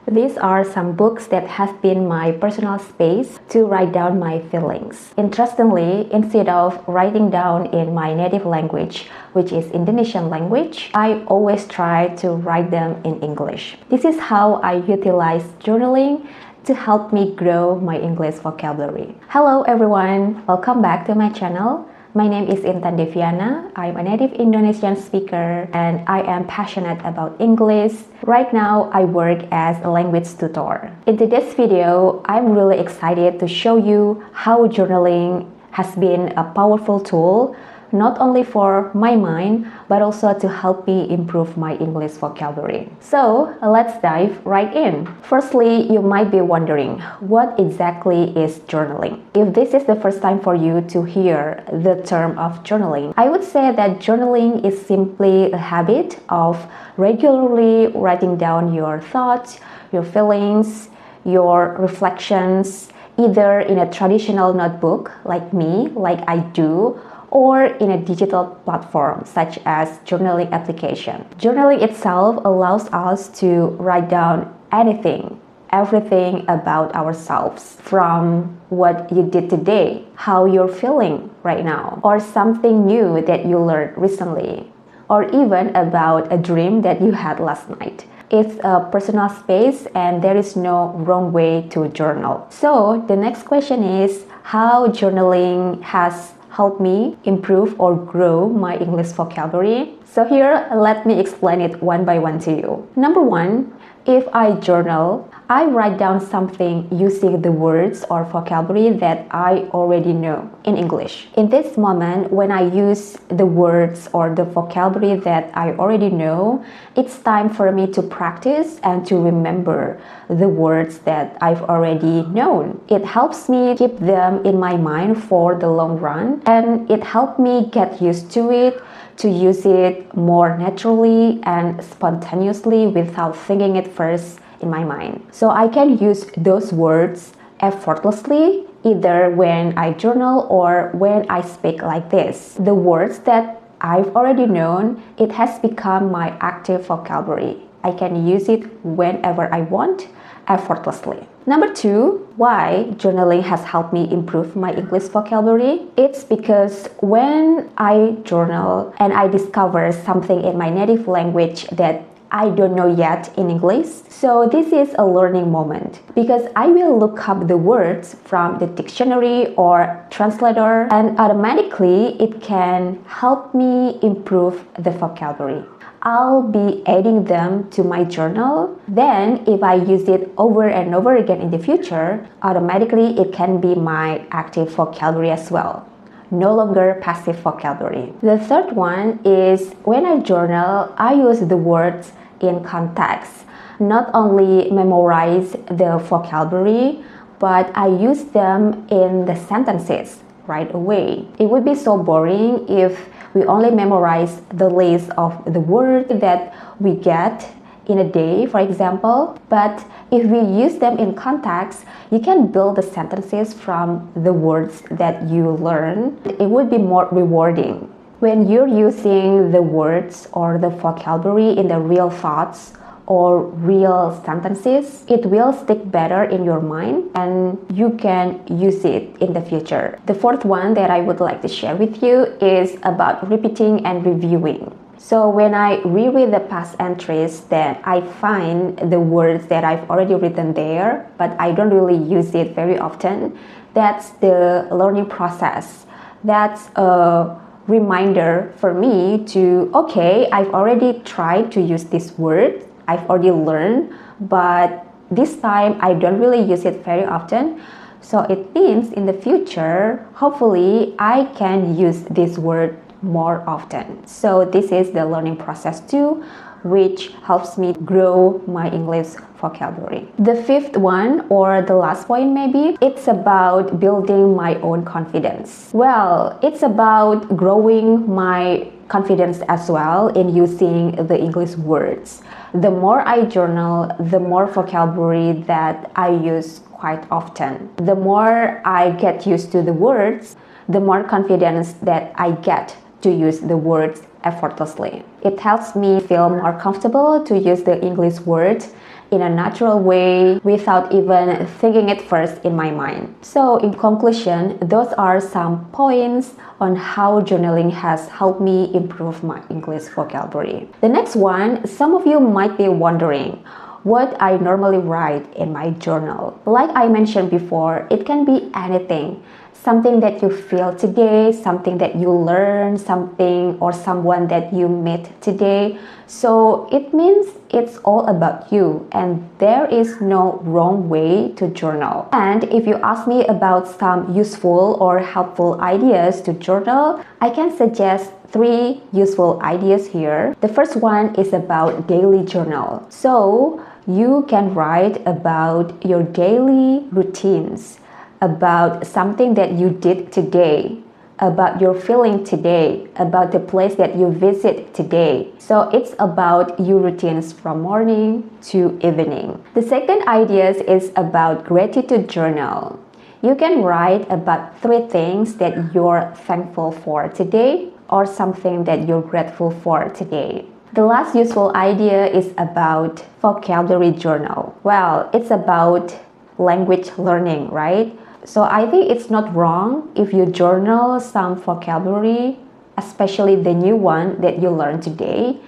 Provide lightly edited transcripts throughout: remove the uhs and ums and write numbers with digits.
These are some books that have been my personal space to write down my feelings. Interestingly, instead of writing down in my native language, which is Indonesian language, I always try to write them in English. This is how I utilize journaling to help me grow my English vocabulary. Hello everyone, welcome back to my channel. My name is Intan Deviana. I'm a native Indonesian speaker and I am passionate about English. Right now, I work as a language tutor. In today's video, I'm really excited to show you how journaling has been a powerful tool not only for my mind, but also to help me improve my English vocabulary. So, let's dive right in. Firstly, you might be wondering, what exactly is journaling? If this is the first time for you to hear the term of journaling, I would say that journaling is simply a habit of regularly writing down your thoughts, your feelings, your reflections, either in a traditional notebook like me, like I do, or in a digital platform such as journaling application. Journaling itself allows us to write down anything, everything about ourselves, from what you did today, how you're feeling right now, or something new that you learned recently, or even about a dream that you had last night. It's a personal space and there is no wrong way to journal. So the next question is how journaling has help me improve or grow my English vocabulary. So here, let me explain it one by one to you. Number one, if I journal, I write down something using the words or vocabulary that I already know in English. In this moment, when I use the words or the vocabulary that I already know, it's time for me to practice and to remember the words that I've already known. It helps me keep them in my mind for the long run, and it helped me get used to it, to use it more naturally and spontaneously without thinking it first in my mind. So I can use those words effortlessly either when I journal or when I speak like this. The words that I've already known, it has become my active vocabulary. I can use it whenever I want, effortlessly. Number two, why journaling has helped me improve my English vocabulary? It's because when I journal and I discover something in my native language that I don't know yet in English. So this is a learning moment because I will look up the words from the dictionary or translator and automatically it can help me improve the vocabulary. I'll be adding them to my journal. Then if I use it over and over again in the future, automatically it can be my active vocabulary as well. No longer passive vocabulary. The third one is when I journal, I use the words in context. Not only memorize the vocabulary, but I use them in the sentences right away. It would be so boring if we only memorize the list of the words that we get in a day, for example. But if we use them in context, you can build the sentences from the words that you learn. It would be more rewarding. When you're using the words or the vocabulary in the real thoughts or real sentences, it will stick better in your mind and you can use it in the future. The fourth one that I would like to share with you is about repeating and reviewing. So when I reread the past entries, then I find the words that I've already written there, but I don't really use it very often. That's the learning process. That's a reminder for me to, okay, I've already tried to use this word, I've already learned, but this time I don't really use it very often. So it means in the future, hopefully I can use this word more often. So this is the learning process too, which helps me grow my English vocabulary. The fifth one, or the last point maybe, it's about building my own confidence. Well, it's about growing my confidence as well in using the English words. The more I journal, the more vocabulary that I use quite often. The more I get used to the words, the more confidence that I get to use the words effortlessly. It helps me feel more comfortable to use the English words in a natural way without even thinking it first in my mind. So in conclusion, those are some points on how journaling has helped me improve my English vocabulary. The next one, some of you might be wondering what I normally write in my journal. Like I mentioned before, it can be anything. Something that you feel today, something that you learn, something or someone that you meet today. So it means it's all about you and there is no wrong way to journal. And if you ask me about some useful or helpful ideas to journal, I can suggest 3 useful ideas here. The first one is about daily journal. So you can write about your daily routines, about something that you did today, about your feeling today, about the place that you visit today. So it's about your routines from morning to evening. The second idea is about gratitude journal. You can write about 3 things that you're thankful for today or something that you're grateful for today. The last useful idea is about vocabulary journal. Well, it's about language learning, right? So I think it's not wrong if you journal some vocabulary, especially the new one that you learned today,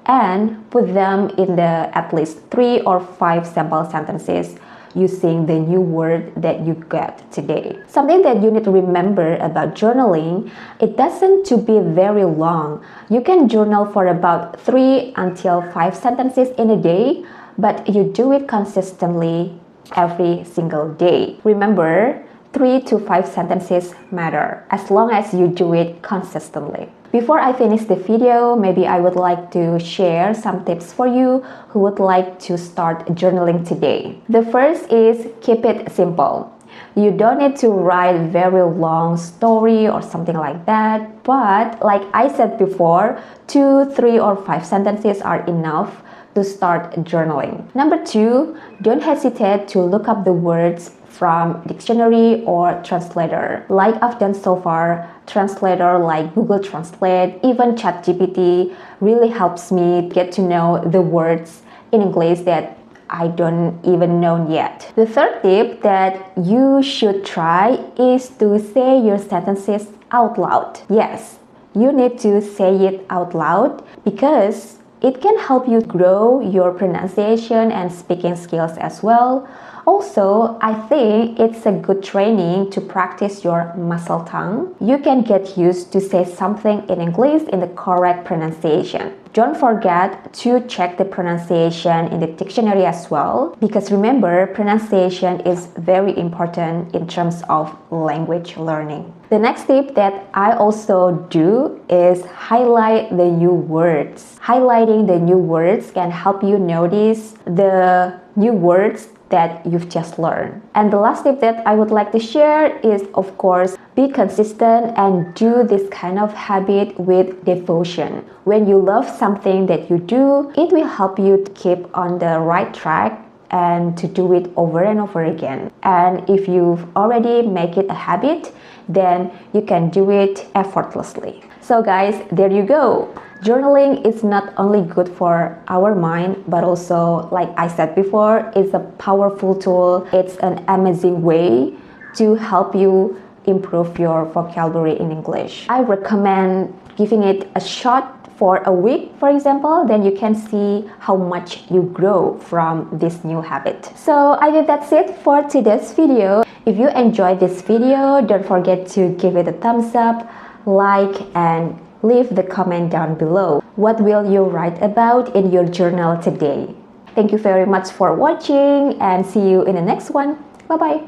and put them in the at least 3 or 5 sample sentences using the new word that you got today. Something that you need to remember about journaling, it doesn't to be very long. You can journal for about 3 until 5 sentences in a day, but you do it consistently every single day. Remember, 3 to 5 sentences matter as long as you do it consistently. Before I finish the video, maybe I would like to share some tips for you who would like to start journaling today. The first is keep it simple. You don't need to write very long story or something like that, but like I said before, 2, 3 or 5 sentences are enough to start journaling. Number 2, don't hesitate to look up the words from dictionary or translator. Like I've done so far, translator like Google Translate, even ChatGPT really helps me get to know the words in English that I don't even know yet. The third tip that you should try is to say your sentences out loud. Yes, you need to say it out loud because it can help you grow your pronunciation and speaking skills as well. Also, I think it's a good training to practice your muscle tongue. You can get used to say something in English in the correct pronunciation. Don't forget to check the pronunciation in the dictionary as well, because remember, pronunciation is very important in terms of language learning. The next tip that I also do is highlight the new words. Highlighting the new words can help you notice the new words that you've just learned. And the last tip that I would like to share is, of course, be consistent and do this kind of habit with devotion. When you love something that you do, it will help you to keep on the right track and to do it over and over again. And if you've already make it a habit, then you can do it effortlessly. So guys, there you go. Journaling is not only good for our mind, but also, like I said before, it's a powerful tool. It's an amazing way to help you improve your vocabulary in English. I recommend giving it a shot for a week, for example, then you can see how much you grow from this new habit. So I think that's it for today's video. If you enjoyed this video, don't forget to give it a thumbs up, like, and leave the comment down below. What will you write about in your journal today? Thank you very much for watching and see you in the next one. Bye bye.